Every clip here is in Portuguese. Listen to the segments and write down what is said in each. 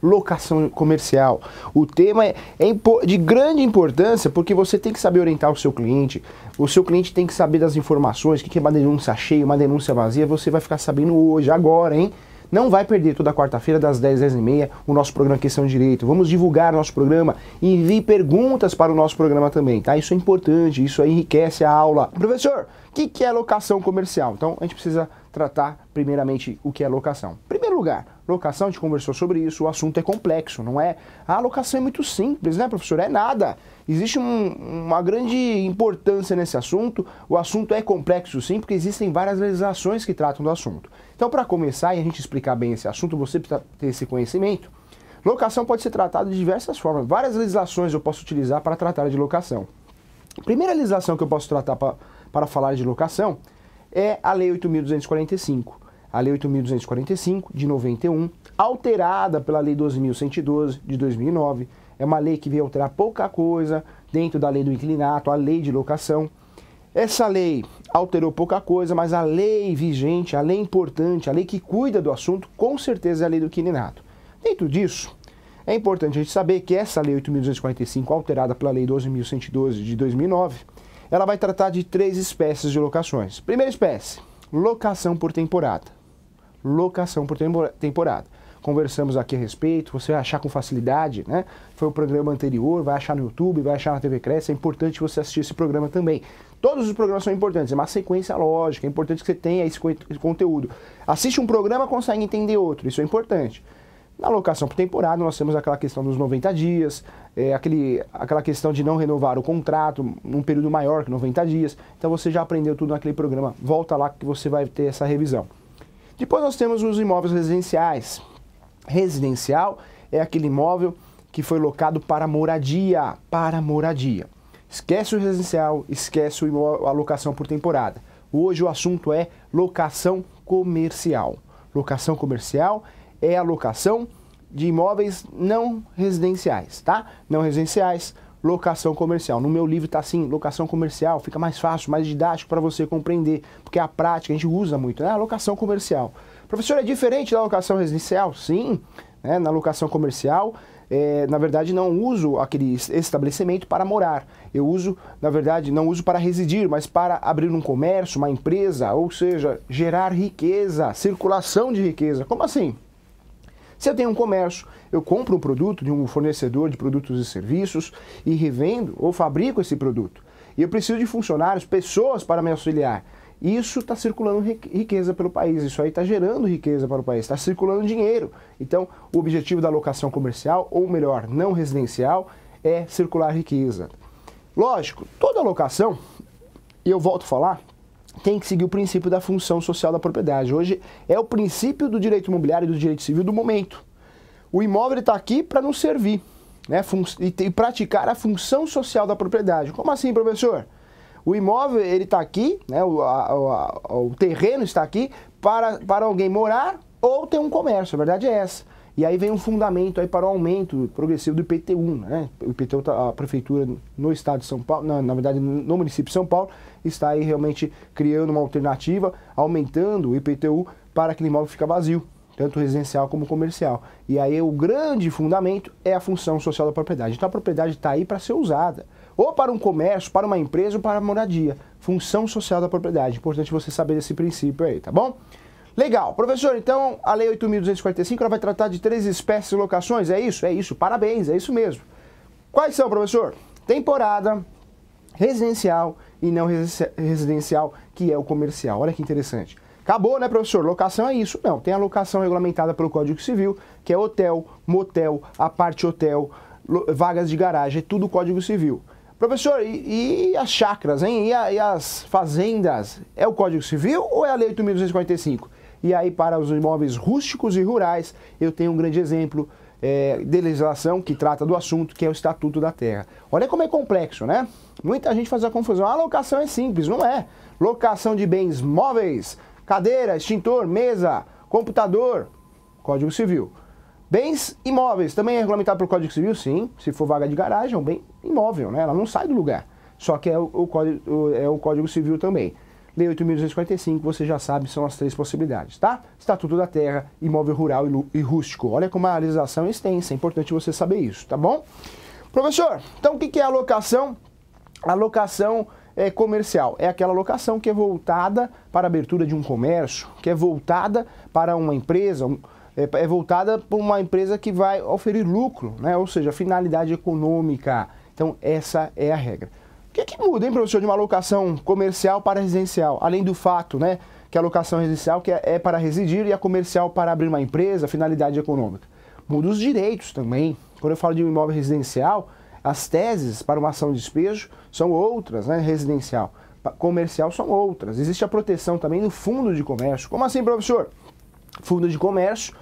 Locação comercial. O tema é de grande importância porque você tem que saber orientar o seu cliente tem que saber das informações, o que é uma denúncia cheia, uma denúncia vazia, você vai ficar sabendo hoje, agora, hein? Não vai perder toda quarta-feira das 10 às 10h30 o nosso programa Questão de Direito. Vamos divulgar nosso programa e envie perguntas para o nosso programa também, tá? Isso é importante, isso aí enriquece a aula. Professor, o que é locação comercial? Então a gente precisa tratar primeiramente o que é locação. Em primeiro lugar, locação, a gente conversou sobre isso, o assunto é complexo, não é? A locação é muito simples, né, professor? É nada. Existe uma grande importância nesse assunto, o assunto é complexo sim, porque existem várias legislações que tratam do assunto. Então, para começar e a gente explicar bem esse assunto, você precisa ter esse conhecimento. Locação pode ser tratada de diversas formas, várias legislações eu posso utilizar para tratar de locação. A primeira legislação que eu posso tratar para falar de locação é a Lei 8.245. A Lei 8.245, de 91, alterada pela Lei 12.112, de 2009. É uma lei que veio alterar pouca coisa dentro da Lei do Inquilinato, a Lei de Locação. Essa lei alterou pouca coisa, mas a lei vigente, a lei importante, a lei que cuida do assunto, com certeza é a Lei do Inquilinato. Dentro disso, é importante a gente saber que essa Lei 8.245, alterada pela Lei 12.112, de 2009, ela vai tratar de 3 espécies de locações. Primeira espécie, locação por temporada. Locação por temporada. Conversamos aqui a respeito, você vai achar com facilidade, né? Foi o programa anterior, vai achar no YouTube, vai achar na TV Cresce, é importante você assistir esse programa também. Todos os programas são importantes, é uma sequência lógica, é importante que você tenha esse conteúdo. Assiste um programa, consegue entender outro, isso é importante. Na locação por temporada, nós temos aquela questão dos 90 dias, aquela questão de não renovar o contrato num período maior que 90 dias. Então você já aprendeu tudo naquele programa, volta lá que você vai ter essa revisão. Depois nós temos os imóveis residenciais. Residencial é aquele imóvel que foi locado para moradia, Esquece o residencial, esquece a locação por temporada. Hoje o assunto é locação comercial. Locação comercial é a locação de imóveis não residenciais, tá? Não residenciais, locação comercial. No meu livro está assim, locação comercial, fica mais fácil, mais didático para você compreender, porque a prática a gente usa muito, né? A locação comercial. Professor, é diferente da locação residencial? Sim, né? Na locação comercial, na verdade não uso aquele estabelecimento para morar. Eu uso, na verdade, não uso para residir, mas para abrir um comércio, uma empresa, ou seja, gerar riqueza, circulação de riqueza. Como assim? Se eu tenho um comércio, eu compro um produto de um fornecedor de produtos e serviços e revendo ou fabrico esse produto. E eu preciso de funcionários, pessoas para me auxiliar. Isso está circulando riqueza pelo país, isso aí está gerando riqueza para o país, está circulando dinheiro. Então, o objetivo da locação comercial, ou melhor, não residencial, é circular riqueza. Lógico, toda locação, e eu volto a falar, tem que seguir o princípio da função social da propriedade. Hoje é o princípio do direito imobiliário e do direito civil do momento. O imóvel está aqui para nos servir, né, e praticar a função social da propriedade. Como assim, professor? O imóvel ele está aqui, né, o terreno está aqui para alguém morar ou ter um comércio, a verdade é essa. E aí vem um fundamento aí para o aumento progressivo do IPTU, né? O IPTU, a prefeitura no estado de São Paulo, na verdade no município de São Paulo, está aí realmente criando uma alternativa, aumentando o IPTU para que o imóvel fique vazio, tanto residencial como comercial. E aí o grande fundamento é a função social da propriedade. Então a propriedade está aí para ser usada, ou para um comércio, para uma empresa ou para a moradia. Função social da propriedade. Importante você saber desse princípio aí, tá bom? Legal. Professor, então a Lei 8.245 ela vai tratar de 3 espécies de locações? É isso? É isso. Parabéns, é isso mesmo. Quais são, professor? Temporada, residencial e não residencial, que é o comercial. Olha que interessante. Acabou, né, professor? Locação é isso? Não. Tem a locação regulamentada pelo Código Civil, que é hotel, motel, aparte hotel, vagas de garagem, é tudo Código Civil. Professor, e as chácaras, hein? E as fazendas? É o Código Civil ou é a Lei 8.245? E aí, para os imóveis rústicos e rurais, eu tenho um grande exemplo de legislação que trata do assunto, que é o Estatuto da Terra. Olha como é complexo, né? Muita gente faz a confusão. A locação é simples, não é? Locação de bens móveis, cadeira, extintor, mesa, computador, Código Civil. Bens imóveis, também é regulamentado pelo Código Civil? Sim. Se for vaga de garagem, é um bem imóvel, né? Ela não sai do lugar. Só que é o Código Civil também. Lei 8.245, você já sabe, são as 3 possibilidades, tá? Estatuto da Terra, imóvel rural e rústico. Olha como a legislação é extensa, é importante você saber isso, tá bom? Professor, então o que é a locação? A locação comercial é aquela locação que é voltada para a abertura de um comércio, que é voltada para uma empresa, é voltada para uma empresa que vai oferir lucro, né? Ou seja, finalidade econômica. Então, essa é a regra. O que muda, hein, professor, de uma locação comercial para residencial? Além do fato, né, que a locação residencial que é para residir e a comercial para abrir uma empresa, finalidade econômica. Muda os direitos também. Quando eu falo de um imóvel residencial, as teses para uma ação de despejo são outras, né, residencial. Comercial são outras. Existe a proteção também do fundo de comércio. Como assim, professor? Fundo de comércio,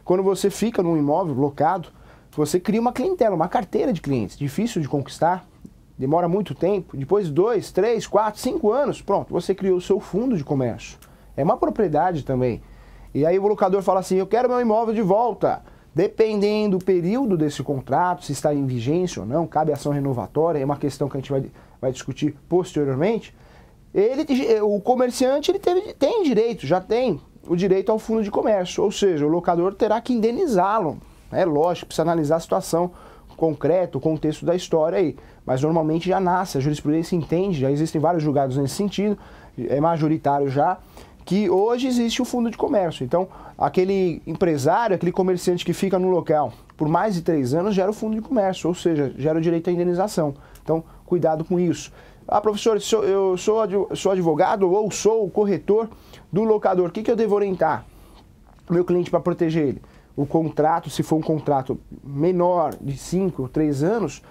quando você fica num imóvel locado, você cria uma clientela, uma carteira de clientes, difícil de conquistar, demora muito tempo, depois de 2, 3, 4, 5 anos, pronto, você criou o seu fundo de comércio. É uma propriedade também. E aí o locador fala assim, eu quero meu imóvel de volta. Dependendo do período desse contrato, se está em vigência ou não, cabe ação renovatória, é uma questão que a gente vai discutir posteriormente. O comerciante tem direito, já tem o direito ao fundo de comércio, ou seja, o locador terá que indenizá-lo. É lógico, precisa analisar a situação concreta, o contexto da história aí, mas normalmente já nasce, a jurisprudência entende, já existem vários julgados nesse sentido, é majoritário já, que hoje existe o fundo de comércio. Então, aquele empresário, aquele comerciante que fica no local por mais de 3 anos gera o fundo de comércio, ou seja, gera o direito à indenização. Então, cuidado com isso. Ah, professor, eu sou advogado ou sou o corretor do locador. O que eu devo orientar o meu cliente para proteger ele? O contrato, se for um contrato menor de 5, 3 anos,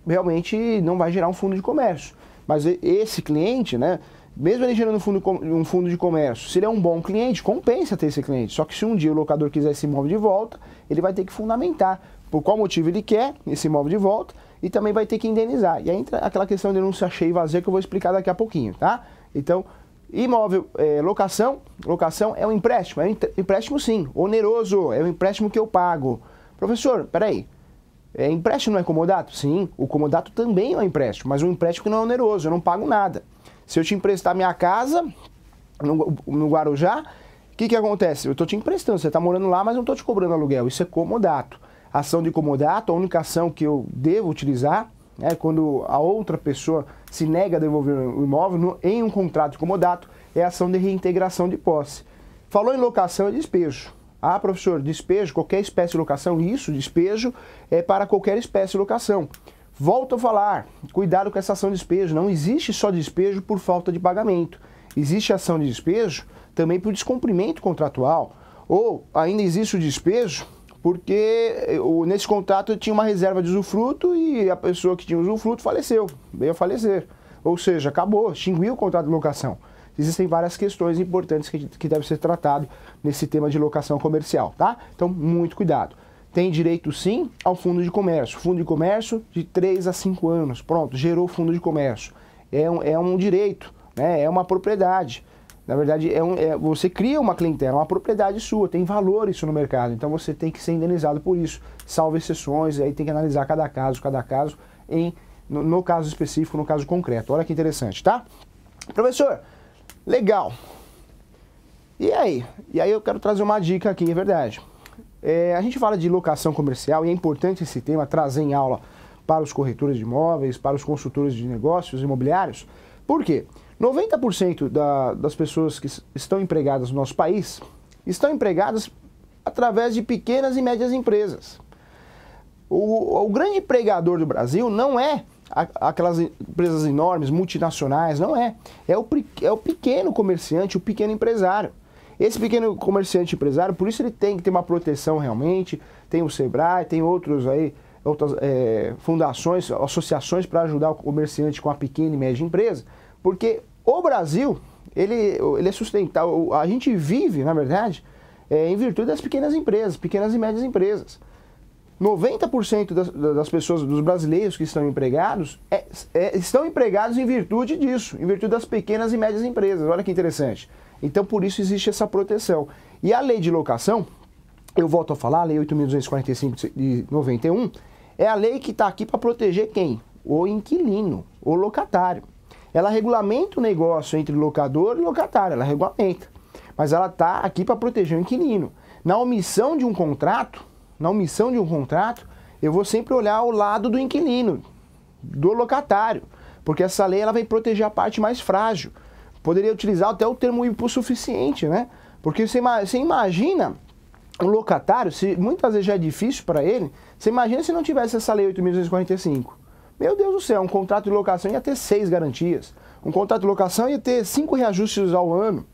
realmente não vai gerar um fundo de comércio. Mas esse cliente, né, mesmo ele gerando um fundo de comércio, se ele é um bom cliente, compensa ter esse cliente. Só que se um dia o locador quiser esse imóvel de volta, ele vai ter que fundamentar por qual motivo ele quer esse imóvel de volta e também vai ter que indenizar. E aí entra aquela questão de denúncia cheia e vazia que eu vou explicar daqui a pouquinho, tá? Então, imóvel, locação é um empréstimo sim, oneroso, é um empréstimo que eu pago. Professor, peraí, empréstimo não é comodato? Sim, o comodato também é um empréstimo, mas um empréstimo que não é oneroso, eu não pago nada. Se eu te emprestar minha casa no Guarujá, o que acontece? Eu estou te emprestando, você está morando lá, mas não estou te cobrando aluguel, isso é comodato. Ação de comodato, a única ação que eu devo utilizar é quando a outra pessoa se nega a devolver o imóvel em um contrato de comodato, é a ação de reintegração de posse. Falou em locação, é despejo. Ah, professor, despejo, qualquer espécie de locação, isso, despejo é para qualquer espécie de locação. Volto a falar, cuidado com essa ação de despejo, não existe só despejo por falta de pagamento. Existe ação de despejo também por descumprimento contratual, ou ainda existe o despejo porque nesse contrato tinha uma reserva de usufruto e a pessoa que tinha usufruto faleceu, veio a falecer. Ou seja, acabou, extinguiu o contrato de locação. Existem várias questões importantes que devem ser tratadas nesse tema de locação comercial, tá? Então, muito cuidado. Tem direito, sim, ao fundo de comércio. Fundo de comércio de 3 a 5 anos. Pronto, gerou fundo de comércio. É um direito, né? É uma propriedade. Na verdade, você cria uma clientela, uma propriedade sua, tem valor isso no mercado, então você tem que ser indenizado por isso, salvo exceções, aí tem que analisar cada caso no caso específico, no caso concreto. Olha que interessante, tá? Professor, legal. E aí? E aí eu quero trazer uma dica aqui, é verdade. A gente fala de locação comercial e é importante esse tema trazer em aula para os corretores de imóveis, para os consultores de negócios imobiliários. Por quê? 90% das pessoas que estão empregadas no nosso país estão empregadas através de pequenas e médias empresas. O grande empregador do Brasil não é aquelas empresas enormes, multinacionais, não é. É o pequeno comerciante, o pequeno empresário. Esse pequeno comerciante empresário, por isso ele tem que ter uma proteção realmente, tem o Sebrae, tem outras fundações, associações para ajudar o comerciante com a pequena e média empresa. Porque o Brasil, ele é sustentável, a gente vive, na verdade, em virtude das pequenas empresas, pequenas e médias empresas. 90% das pessoas, dos brasileiros que estão empregados, estão empregados em virtude disso, em virtude das pequenas e médias empresas. Olha que interessante. Então, por isso existe essa proteção. E a lei de locação, eu volto a falar, a lei 8.245 de 91, é a lei que está aqui para proteger quem? O inquilino, o locatário. ela regulamenta o negócio entre locador e locatário, ela regulamenta. Mas ela está aqui para proteger o inquilino. Na omissão de um contrato, eu vou sempre olhar o lado do inquilino, do locatário, porque essa lei ela vai proteger a parte mais frágil. Poderia utilizar até o termo hipossuficiente, né? Porque você imagina o locatário, se muitas vezes já é difícil para ele, você imagina se não tivesse essa lei 8.245. Meu Deus do céu, um contrato de locação ia ter 6 garantias. Um contrato de locação ia ter 5 reajustes ao ano,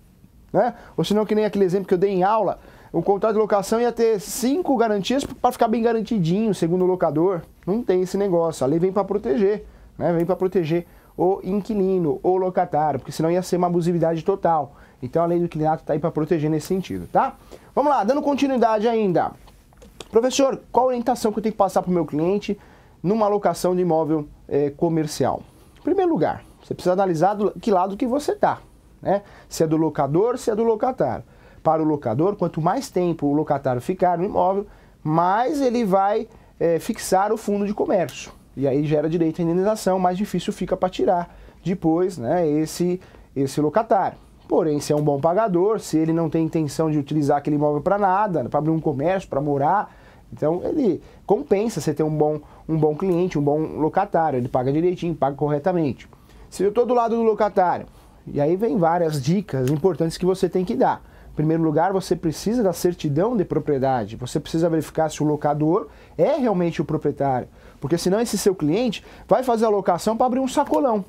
né? Ou senão, que nem aquele exemplo que eu dei em aula, o contrato de locação ia ter 5 garantias para ficar bem garantidinho, segundo o locador. Não tem esse negócio, a lei vem para proteger, né? Vem para proteger o inquilino, o locatário, porque senão ia ser uma abusividade total. Então a lei do inquilinato está aí para proteger nesse sentido, tá? Vamos lá, dando continuidade ainda. Professor, qual a orientação que eu tenho que passar para o meu cliente numa locação de imóvel comercial? Em primeiro lugar, você precisa analisar do que lado que você está, né? Se é do locador, se é do locatário. Para o locador, quanto mais tempo o locatário ficar no imóvel, mais ele vai fixar o fundo de comércio. E aí gera direito à indenização, mais difícil fica para tirar depois, né, esse locatário. Porém, se é um bom pagador, se ele não tem intenção de utilizar aquele imóvel para nada, para abrir um comércio, para morar, então ele compensa você ter um bom cliente, um bom locatário, ele paga direitinho, paga corretamente. Se eu estou do lado do locatário, e aí vem várias dicas importantes que você tem que dar. Em primeiro lugar, você precisa da certidão de propriedade, você precisa verificar se o locador é realmente o proprietário, porque senão esse seu cliente vai fazer a locação para abrir um sacolão.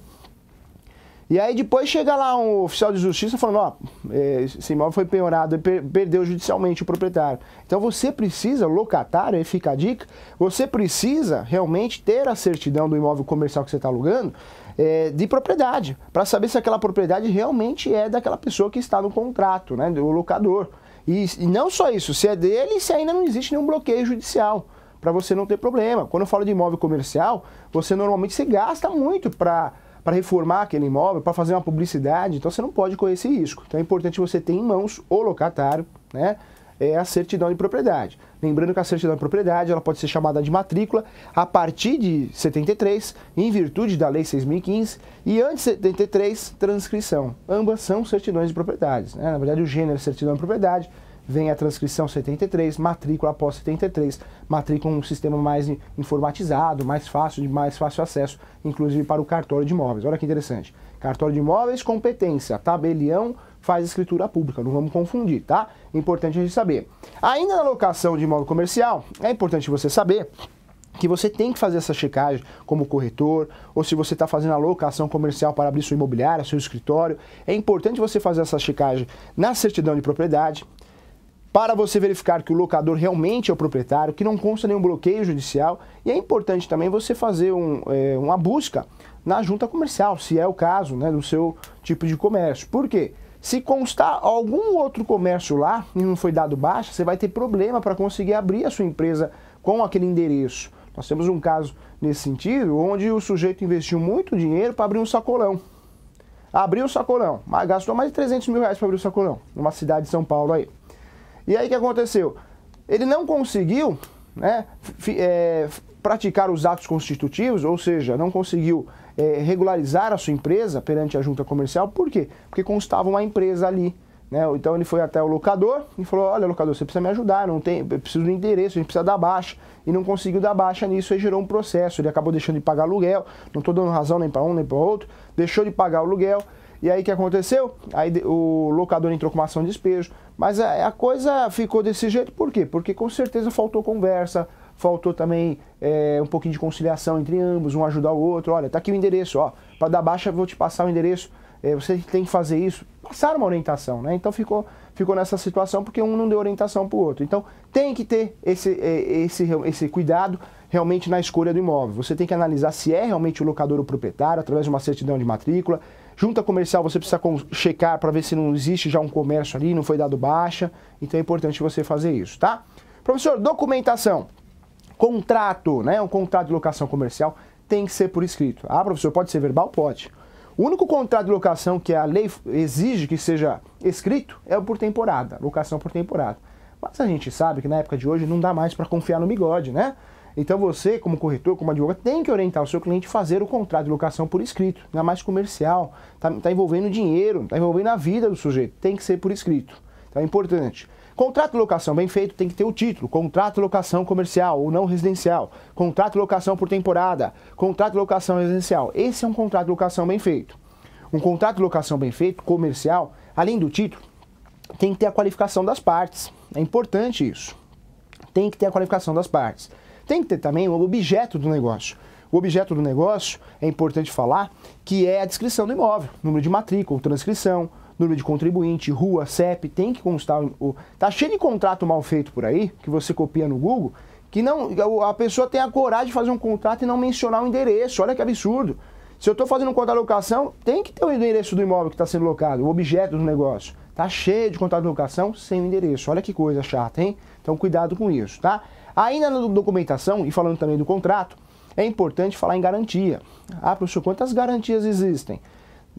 E aí depois chega lá um oficial de justiça falando, ó, esse imóvel foi penhorado, perdeu judicialmente o proprietário. Então você precisa, locatário, aí fica a dica, você precisa realmente ter a certidão do imóvel comercial que você está alugando, de propriedade, para saber se aquela propriedade realmente é daquela pessoa que está no contrato, né, do locador. E não só isso, se é dele, se ainda não existe nenhum bloqueio judicial, para você não ter problema. Quando eu falo de imóvel comercial, você normalmente gasta muito para reformar aquele imóvel, para fazer uma publicidade, então você não pode correr esse risco. Então é importante você ter em mãos o locatário, né, a certidão de propriedade. Lembrando que a certidão de propriedade ela pode ser chamada de matrícula a partir de 73, em virtude da Lei 6.015, e antes de 73, transcrição. Ambas são certidões de propriedades, né? Na verdade, o gênero é certidão de propriedade, vem a transcrição 73, matrícula após 73, matrícula um sistema mais informatizado, mais fácil, de mais fácil acesso, inclusive para o cartório de imóveis. Olha que interessante. Cartório de imóveis, competência, tabelião, faz escritura pública, não vamos confundir, tá? Importante a gente saber. Ainda na locação de imóvel comercial, é importante você saber que você tem que fazer essa checagem como corretor, ou se você está fazendo a locação comercial para abrir sua imobiliária, seu escritório, é importante você fazer essa checagem na certidão de propriedade, para você verificar que o locador realmente é o proprietário, que não consta nenhum bloqueio judicial, e é importante também você fazer uma busca na junta comercial, se é o caso, né, do seu tipo de comércio. Por quê? Se constar algum outro comércio lá e não foi dado baixa, você vai ter problema para conseguir abrir a sua empresa com aquele endereço. Nós temos um caso nesse sentido, onde o sujeito investiu muito dinheiro para abrir um sacolão. Abriu o sacolão, mas gastou mais de 300 mil reais para abrir o sacolão, numa cidade de São Paulo aí. E aí o que aconteceu? Ele não conseguiu, né, praticar os atos constitutivos, ou seja, não conseguiu regularizar a sua empresa perante a junta comercial. Por quê? Porque constava uma empresa ali, né? Então ele foi até o locador e falou, olha locador, você precisa me ajudar, eu preciso do endereço, a gente precisa dar baixa. E não conseguiu dar baixa nisso, aí gerou um processo, ele acabou deixando de pagar aluguel, não estou dando razão nem para um nem para outro, deixou de pagar o aluguel. E aí o que aconteceu? Aí o locador entrou com uma ação de despejo, mas a coisa ficou desse jeito, por quê? Porque com certeza faltou conversa, faltou também um pouquinho de conciliação entre ambos, um ajudar o outro. Olha, tá aqui o endereço, ó, para dar baixa eu vou te passar o endereço, você tem que fazer isso. Passaram uma orientação, né? Então ficou nessa situação porque um não deu orientação para o outro. Então tem que ter esse cuidado realmente na escolha do imóvel. Você tem que analisar se é realmente o locador o proprietário, através de uma certidão de matrícula. Junta comercial você precisa checar para ver se não existe já um comércio ali, não foi dado baixa. Então é importante você fazer isso, tá? Professor, documentação. Contrato, né? Um contrato de locação comercial tem que ser por escrito. Ah, professor, pode ser verbal? Pode. O único contrato de locação que a lei exige que seja escrito é o por temporada, locação por temporada. Mas a gente sabe que na época de hoje não dá mais para confiar no bigode, né? Então você, como corretor, como advogado, tem que orientar o seu cliente a fazer o contrato de locação por escrito, ainda mais comercial, tá envolvendo dinheiro, tá envolvendo a vida do sujeito, tem que ser por escrito, então é importante. Contrato de locação bem feito tem que ter o título, contrato de locação comercial ou não residencial, contrato de locação por temporada, contrato de locação residencial. Esse é um contrato de locação bem feito. Um contrato de locação bem feito, comercial, além do título, tem que ter a qualificação das partes. É importante isso. Tem que ter a qualificação das partes. Tem que ter também o objeto do negócio. O objeto do negócio, é importante falar, que é a descrição do imóvel. Número de matrícula, transcrição, número de contribuinte, rua, CEP, tem que constar. Tá cheio de contrato mal feito por aí, que você copia no Google, que não, a pessoa tem a coragem de fazer um contrato e não mencionar o endereço. Olha que absurdo. Se eu estou fazendo um contrato de locação, tem que ter o endereço do imóvel que está sendo locado, o objeto do negócio. Tá cheio de contrato de locação sem o endereço. Olha que coisa chata, hein? Então cuidado com isso, tá? Ainda na documentação, e falando também do contrato, é importante falar em garantia. Ah, professor, quantas garantias existem?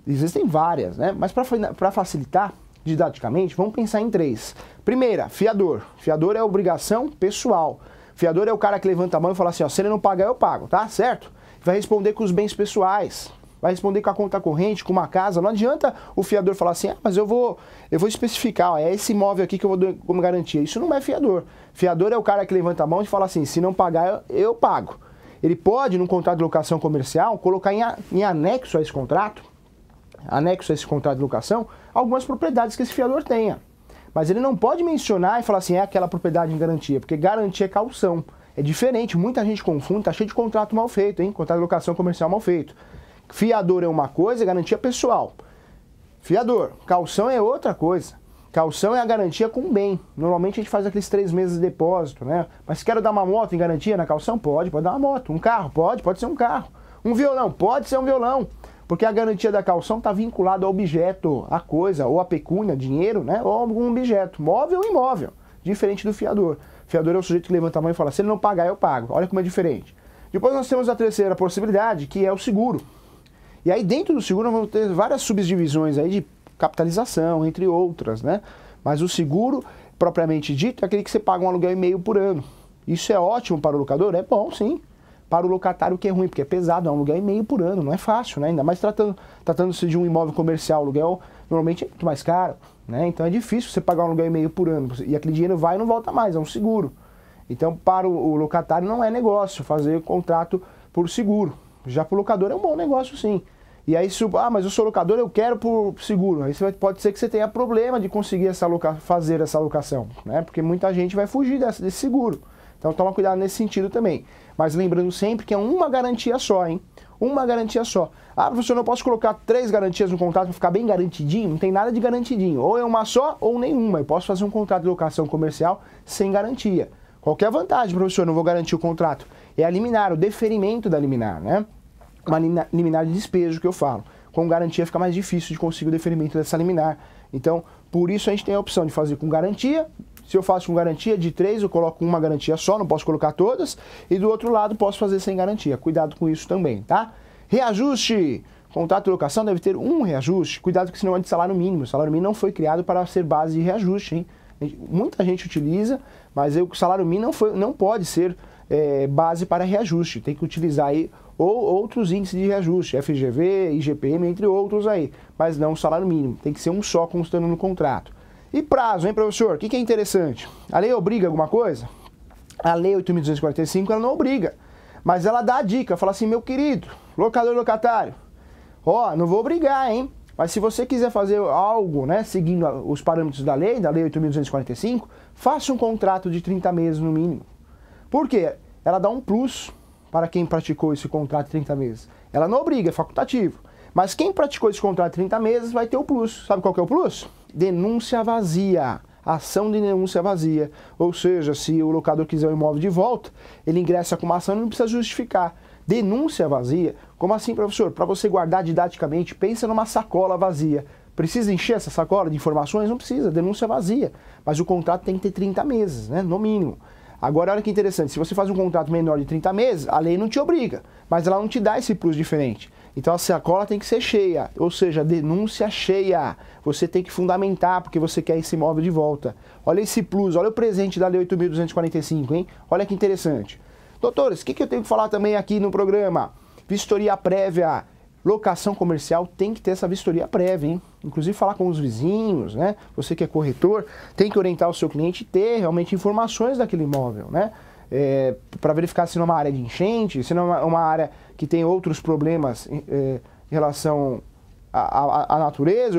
Existem várias, né? Mas para facilitar didaticamente, vamos pensar em 3. Primeira, fiador. Fiador é obrigação pessoal. Fiador é o cara que levanta a mão e fala assim, ó, se ele não pagar, eu pago, tá? Certo? Vai responder com os bens pessoais. Vai responder com a conta corrente, com uma casa. Não adianta o fiador falar assim, ah, mas eu vou especificar, ó, é esse imóvel aqui que eu vou dar como garantia. Isso não é fiador. Fiador é o cara que levanta a mão e fala assim, se não pagar, eu pago. Ele pode, num contrato de locação comercial, colocar em anexo a esse contrato, de locação, algumas propriedades que esse fiador tenha. Mas ele não pode mencionar e falar assim, é aquela propriedade em garantia, porque garantia é caução. É diferente, muita gente confunde, tá cheio de contrato mal feito, hein? Contrato de locação comercial mal feito. Fiador é uma coisa, garantia pessoal. Fiador, caução é outra coisa. Caução é a garantia com bem. Normalmente a gente faz aqueles 3 meses de depósito, né? Mas quero dar uma moto em garantia na caução? Pode dar uma moto. Um carro? Pode ser um carro. Um violão? Pode ser um violão. Porque a garantia da caução está vinculada ao objeto, a coisa, ou a pecúnia, dinheiro, né? Ou algum objeto, móvel ou imóvel. Diferente do fiador. Fiador é o sujeito que levanta a mão e fala, se ele não pagar, eu pago. Olha como é diferente. Depois nós temos a terceira possibilidade, que é o seguro. E aí dentro do seguro nós vamos ter várias subdivisões aí de capitalização, entre outras, né? Mas o seguro, propriamente dito, é aquele que você paga um aluguel e meio por ano. Isso é ótimo para o locador? É bom, sim. Para o locatário que é ruim, porque é pesado, é um aluguel e meio por ano, não é fácil, né? Ainda mais tratando-se de um imóvel comercial, o aluguel normalmente é muito mais caro, né? Então é difícil você pagar um aluguel e meio por ano, e aquele dinheiro vai e não volta mais, é um seguro. Então para o locatário não é negócio fazer contrato por seguro. Já para o locador é um bom negócio, sim. E aí, mas eu sou locador, eu quero por seguro. Aí pode ser que você tenha problema de conseguir fazer essa locação, né? Porque muita gente vai fugir desse seguro. Então toma cuidado nesse sentido também. Mas lembrando sempre que é uma garantia só, hein? Uma garantia só. Ah, professor, não posso colocar 3 garantias no contrato para ficar bem garantidinho? Não tem nada de garantidinho. Ou é uma só ou nenhuma. Eu posso fazer um contrato de locação comercial sem garantia. Qual que é a vantagem, professor? Não vou garantir o contrato. É a liminar, o deferimento da liminar, né? Uma liminar de despejo que eu falo. Com garantia fica mais difícil de conseguir o deferimento dessa liminar. Então, por isso a gente tem a opção de fazer com garantia. Se eu faço com garantia de 3, eu coloco uma garantia só, não posso colocar todas. E do outro lado, posso fazer sem garantia. Cuidado com isso também, tá? Reajuste! Contrato de locação deve ter um reajuste. Cuidado que senão é de salário mínimo. O salário mínimo não foi criado para ser base de reajuste, hein? Muita gente utiliza, mas o salário mínimo não pode ser base para reajuste. Tem que utilizar aí ou outros índices de reajuste, FGV, IGPM, entre outros aí. Mas não o salário mínimo. Tem que ser um só constando no contrato. E prazo, hein, professor? O que é interessante? A lei obriga alguma coisa? A lei 8.245, ela não obriga. Mas ela dá a dica, fala assim, meu querido, locador e locatário, ó, não vou obrigar, hein? Mas se você quiser fazer algo, né, seguindo os parâmetros da lei 8.245, faça um contrato de 30 meses no mínimo. Por quê? Ela dá um plus para quem praticou esse contrato de 30 meses. Ela não obriga, é facultativo. Mas quem praticou esse contrato de 30 meses vai ter o plus. Sabe qual que é o plus? Denúncia vazia. Ação de denúncia vazia. Ou seja, se o locador quiser o imóvel de volta, ele ingressa com uma ação e não precisa justificar. Denúncia vazia? Como assim, professor? Para você guardar didaticamente, pensa numa sacola vazia. Precisa encher essa sacola de informações? Não precisa, denúncia vazia. Mas o contrato tem que ter 30 meses, né? No mínimo. Agora, olha que interessante, se você faz um contrato menor de 30 meses, a lei não te obriga, mas ela não te dá esse plus diferente. Então a sacola tem que ser cheia, ou seja, denúncia cheia. Você tem que fundamentar porque você quer esse imóvel de volta. Olha esse plus, olha o presente da lei 8.245, hein? Olha que interessante. Doutores, o que eu tenho que falar também aqui no programa? Vistoria prévia. Locação comercial tem que ter essa vistoria prévia, hein? Inclusive falar com os vizinhos, né? Você que é corretor, tem que orientar o seu cliente e ter realmente informações daquele imóvel, né? Para verificar se não é uma área de enchente, se não é uma área que tem outros problemas em relação à natureza,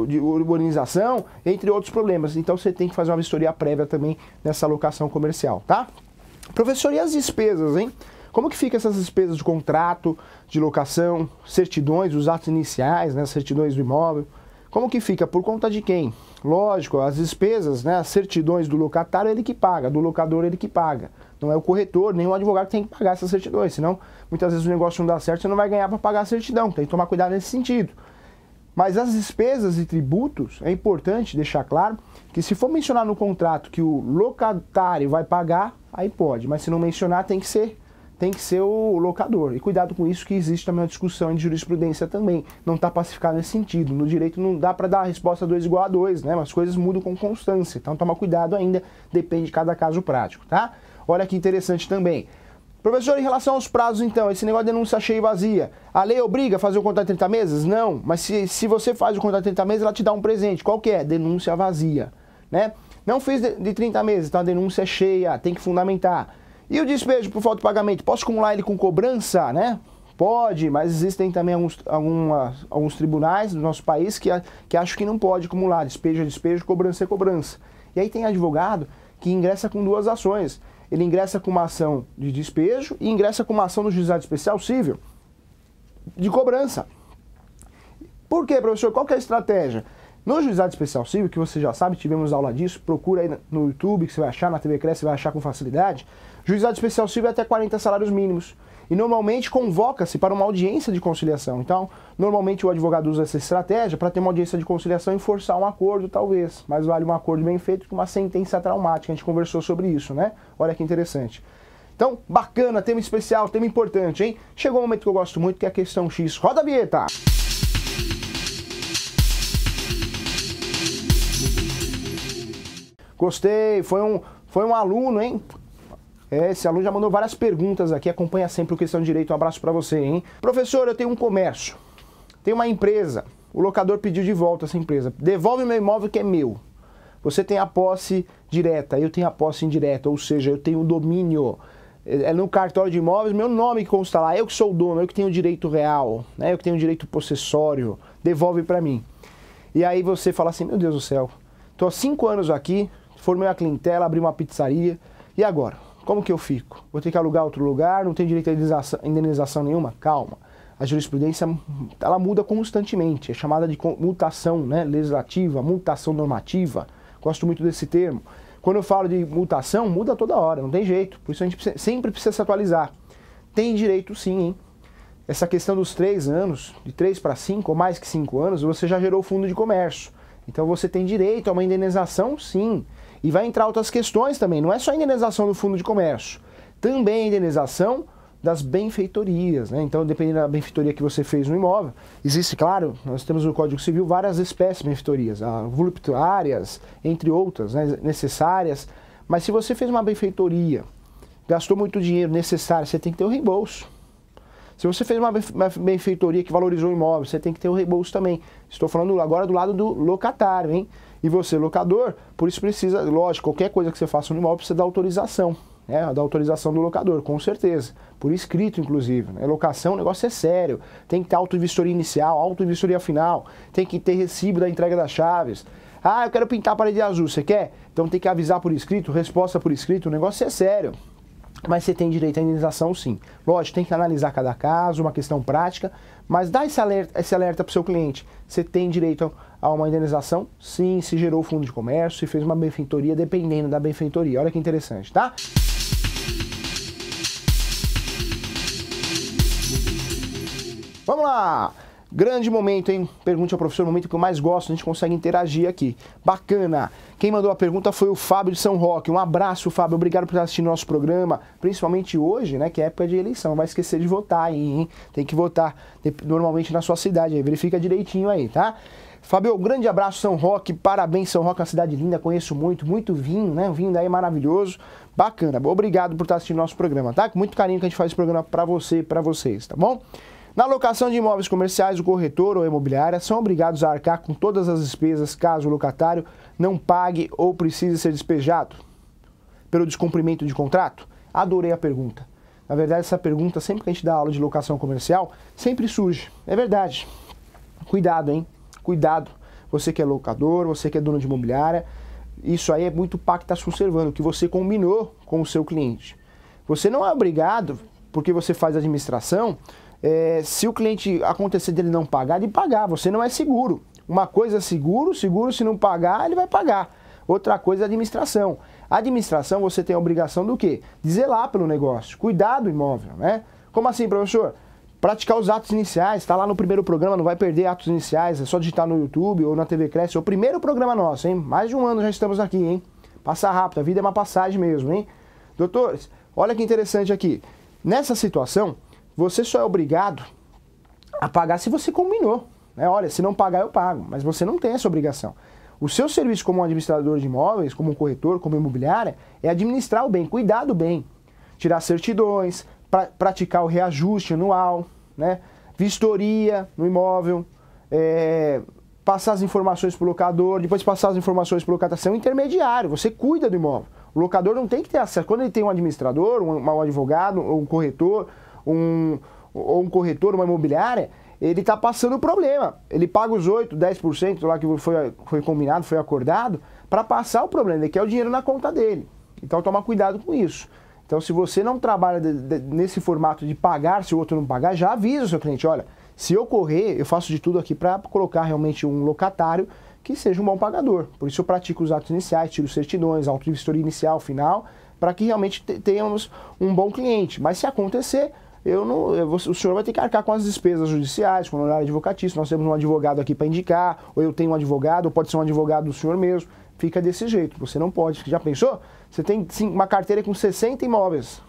de urbanização, entre outros problemas. Então você tem que fazer uma vistoria prévia também nessa locação comercial, tá? Professor, e as despesas, hein? Como que fica essas despesas de contrato, de locação, certidões, os atos iniciais, né, certidões do imóvel? Como que fica? Por conta de quem? Lógico, as despesas, né, as certidões do locatário ele que paga, do locador ele que paga. Não é o corretor, nem o advogado que tem que pagar essas certidões, senão muitas vezes o negócio não dá certo, você não vai ganhar para pagar a certidão, tem que tomar cuidado nesse sentido. Mas as despesas e tributos, é importante deixar claro que se for mencionar no contrato que o locatário vai pagar, aí pode, mas se não mencionar tem que ser o locador. E cuidado com isso, que existe também uma discussão de jurisprudência também. Não está pacificado nesse sentido. No direito não dá para dar a resposta 2 igual a 2, né? As coisas mudam com constância. Então toma cuidado ainda, depende de cada caso prático, tá? Olha que interessante também. Professor, em relação aos prazos então, esse negócio de denúncia cheia e vazia, a lei obriga a fazer o contrato de 30 meses? Não, mas se você faz o contrato de 30 meses, ela te dá um presente. Qual que é? Denúncia vazia, né? Não fez de 30 meses, então a denúncia é cheia, tem que fundamentar. E o despejo por falta de pagamento? Posso acumular ele com cobrança, né? Pode, mas existem também alguns tribunais do nosso país que acham que não pode acumular. Despejo é despejo, cobrança é cobrança. E aí tem advogado que ingressa com 2 ações. Ele ingressa com uma ação de despejo e ingressa com uma ação no juizado especial civil de cobrança. Por quê, professor? Qual que é a estratégia? No juizado especial civil, que você já sabe, tivemos aula disso, procura aí no YouTube, que você vai achar, na TV Cresce, você vai achar com facilidade. Juizado especial civil é até 40 salários mínimos. E normalmente convoca-se para uma audiência de conciliação. Então, normalmente o advogado usa essa estratégia para ter uma audiência de conciliação e forçar um acordo, talvez. Mas vale um acordo bem feito que uma sentença traumática. A gente conversou sobre isso, né? Olha que interessante. Então, bacana, tema especial, tema importante, hein? Chegou um momento que eu gosto muito, que é a questão X. Roda a vinheta! Gostei, foi um aluno, hein? Esse aluno já mandou várias perguntas aqui, acompanha sempre o Questão de Direito. Um abraço pra você, hein? Professor, eu tenho um comércio, tenho uma empresa, o locador pediu de volta essa empresa. Devolve meu imóvel que é meu. Você tem a posse direta, eu tenho a posse indireta, ou seja, eu tenho o domínio. É no cartório de imóveis, meu nome que consta lá, eu que sou o dono, eu que tenho o direito real, né? Eu que tenho o direito possessório, devolve pra mim. E aí você fala assim, meu Deus do céu, tô há 5 anos aqui, formei uma clientela, abri uma pizzaria, e agora? Como que eu fico? Vou ter que alugar outro lugar, não tenho direito a indenização nenhuma? Calma. A jurisprudência, ela muda constantemente, é chamada de mutação, né, legislativa, mutação normativa. Gosto muito desse termo. Quando eu falo de mutação, muda toda hora, não tem jeito. Por isso a gente sempre precisa se atualizar. Tem direito sim, hein? Essa questão dos 3 anos, de 3 para 5 ou mais que 5 anos, você já gerou fundo de comércio. Então você tem direito a uma indenização sim. E vai entrar outras questões também, não é só a indenização do fundo de comércio, também a indenização das benfeitorias, né? Então, dependendo da benfeitoria que você fez no imóvel, existe, claro, nós temos no Código Civil várias espécies de benfeitorias, voluptuárias, entre outras, né, necessárias, mas se você fez uma benfeitoria, gastou muito dinheiro necessário, você tem que ter o reembolso. Se você fez uma benfeitoria que valorizou o imóvel, você tem que ter o reembolso também. Estou falando agora do lado do locatário, hein? E você, locador, por isso precisa, lógico, qualquer coisa que você faça no imóvel precisa da autorização, né? Da autorização do locador, com certeza. Por escrito, inclusive. Né? Locação, o negócio é sério. Tem que ter auto-vistoria inicial, auto-vistoria final, tem que ter recibo da entrega das chaves. Ah, eu quero pintar a parede azul, você quer? Então tem que avisar por escrito, resposta por escrito, o negócio é sério. Mas você tem direito à indenização sim. Lógico, tem que analisar cada caso, uma questão prática, mas dá esse alerta para o seu cliente. Você tem direito a uma indenização? Sim, se gerou fundo de comércio, se fez uma benfeitoria, dependendo da benfeitoria. Olha que interessante, tá? Vamos lá! Grande momento, hein? Pergunte ao professor, o momento que eu mais gosto, a gente consegue interagir aqui. Bacana! Quem mandou a pergunta foi o Fábio de São Roque. Um abraço, Fábio. Obrigado por estar assistindo nosso programa, principalmente hoje, né? Que é época de eleição. Não vai esquecer de votar aí, hein? Tem que votar normalmente na sua cidade aí. Verifica direitinho aí, tá? Fabio, um grande abraço, São Roque, parabéns, São Roque é uma cidade linda, conheço muito vinho, né? O vinho daí é maravilhoso, bacana. Obrigado por estar assistindo nosso programa, tá? Com muito carinho que a gente faz esse programa para você e para vocês, tá bom? Na locação de imóveis comerciais, o corretor ou a imobiliária são obrigados a arcar com todas as despesas caso o locatário não pague ou precise ser despejado pelo descumprimento de contrato? Adorei a pergunta. Na verdade, essa pergunta, sempre que a gente dá aula de locação comercial, sempre surge. É verdade. Cuidado, hein? Cuidado. Você que é locador, você que é dono de imobiliária, isso aí é muito pacto que está se observando, que você combinou com o seu cliente. Você não é obrigado, porque você faz administração, se o cliente acontecer dele não pagar, de pagar. Você não é seguro. Uma coisa é seguro, se não pagar, ele vai pagar. Outra coisa é administração. A administração, você tem a obrigação do quê? De zelar pelo negócio, cuidar do imóvel, né? Como assim, professor? Praticar os atos iniciais, está lá no primeiro programa, não vai perder atos iniciais, é só digitar no YouTube ou na TV Cresce. É o primeiro programa nosso, hein? Mais de um ano já estamos aqui, hein? Passa rápido, a vida é uma passagem mesmo, hein? Doutores, olha que interessante aqui. Nessa situação, você só é obrigado a pagar se você combinou, né? Olha, se não pagar eu pago, mas você não tem essa obrigação. O seu serviço como administrador de imóveis, como corretor, como imobiliária, é administrar o bem, cuidar do bem, tirar certidões, praticar o reajuste anual, né? Vistoria no imóvel, passar as informações para o locador, depois passar as informações para o locador. Você é um intermediário, você cuida do imóvel. O locador não tem que ter acesso. Quando ele tem um administrador, um advogado, um corretor, um corretor, uma imobiliária, ele está passando o problema. Ele paga os 8%, 10% lá que foi combinado, foi acordado, para passar o problema. Ele quer o dinheiro na conta dele. Então toma cuidado com isso. Então se você não trabalha nesse formato de pagar se o outro não pagar, já avisa o seu cliente, olha, se ocorrer, eu faço de tudo aqui para colocar realmente um locatário que seja um bom pagador. Por isso eu pratico os atos iniciais, tiro certidões, auto de vistoria inicial, final, para que realmente tenhamos um bom cliente. Mas se acontecer, o senhor vai ter que arcar com as despesas judiciais, com o honorário advocatício. Nós temos um advogado aqui para indicar, ou eu tenho um advogado, ou pode ser um advogado do senhor mesmo. Fica desse jeito, você não pode. Já pensou? Você tem uma carteira com 60 imóveis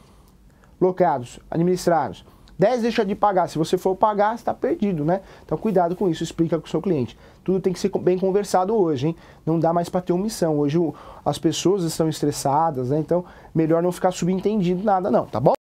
locados, administrados. 10 deixa de pagar. Se você for pagar, você está perdido, né? Então cuidado com isso, explica com o seu cliente. Tudo tem que ser bem conversado hoje, hein? Não dá mais para ter omissão. Hoje as pessoas estão estressadas, né? Então melhor não ficar subentendido nada não, tá bom?